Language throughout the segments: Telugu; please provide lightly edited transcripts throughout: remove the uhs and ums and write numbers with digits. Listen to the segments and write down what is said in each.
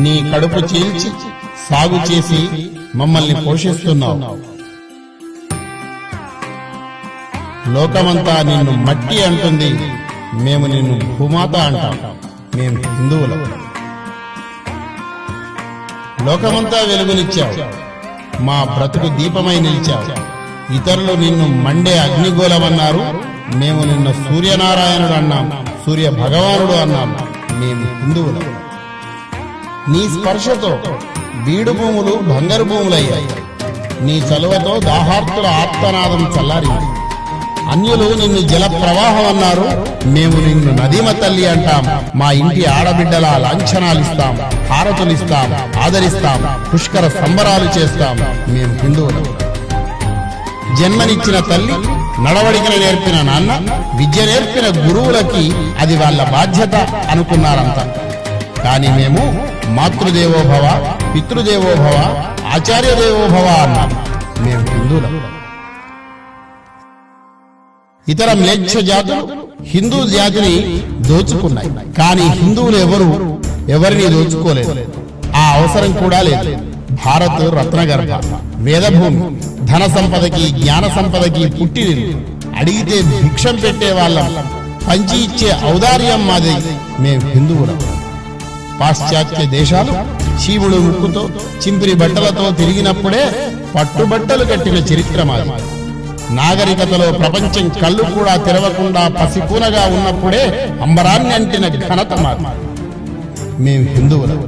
నీ కడుపు చీల్చి సాగు చేసి మమ్మల్ని పోషిస్తున్నావు. లోకమంతా నిన్ను మట్టి అంటుంది, మేము నిన్ను భూమాత అంటాం. మేము హిందువులం. లోకమంతా వెలుగునిచ్చావు, మా బ్రతుకు దీపమై నిలిచావు. ఇతరులు నిన్ను మండే అగ్నిగోళమన్నారు, మేము నిన్ను సూర్యనారాయణుడు అన్నాం, సూర్య భగవానుడు అన్నాం. మేము హిందువులం. నీ స్పర్శతో బీడు భూములు బంగారు భూములయ్యాయి. నీ చలువతో దాహార్తుల ఆర్తనాదం చల్లారింది. అన్యులు నిన్ను జల ప్రవాహం అన్నారు, మేము నిన్ను నదీమ తల్లి అంటాం. మా ఇంటి ఆడబిడ్డల లాంఛనాలిస్తాం, హారతులిస్తాం, ఆదరిస్తాం, పుష్కర సంబరాలు చేస్తాం. మేము హిందువులం. జన్మనిచ్చిన తల్లి, నడవడికను నేర్పిన నాన్న, విద్య నేర్పిన గురువులకి అది వాళ్ళ బాధ్యత అనుకున్నారంతా. కాని మేము మాతృదేవోభవ, పితృదేవోభవ, ఆచార్యదేవోభవ అన్నాం. మేము హిందువులం. ఇతర మ్లేచ్ఛ జాతులు హిందూ జాతిని దోచుకున్నాయి. కానీ హిందువులు ఎవరిని దోచుకోలేదు. ఆ అవసరం కూడా లేదు. భారత్ రత్నగర్భ, వేదభూమి, ధన సంపదకి జ్ఞాన సంపదకి పుట్టినిల్లు. అడిగితే భిక్షం పెట్టే వాళ్ళం, పంచి ఇచ్చే ఔదార్యం మాది. మేము హిందువులం. పాశ్చాత్య దేశాలు శివుడు ముక్కుతో చింపిరి బట్టలతో తిరిగినప్పుడే పట్టుబట్టలు కట్టిన చరిత్ర మాది. నాగరికతలో ప్రపంచం కళ్ళు కూడా తెరవకుండా పసికూనగా ఉన్నప్పుడే అంబరాన్ని అంటిన ఘనత మాది. మేము హిందువులం.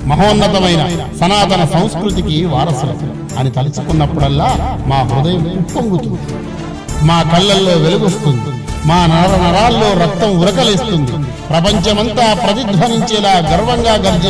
మహోన్నతమైన సనాతన సంస్కృతికి వారసులం అని తలుచుకున్నప్పుడల్లా మా హృదయం ఉప్పొంగుతుంది, మా కళ్ళల్లో వెలుగొస్తుంది, మా నరాల్లో రక్తం ఉరకలేస్తుంది. ప్రపంచమంతా ప్రతిధ్వనించేలా గర్వంగా గర్జిస్తుంది.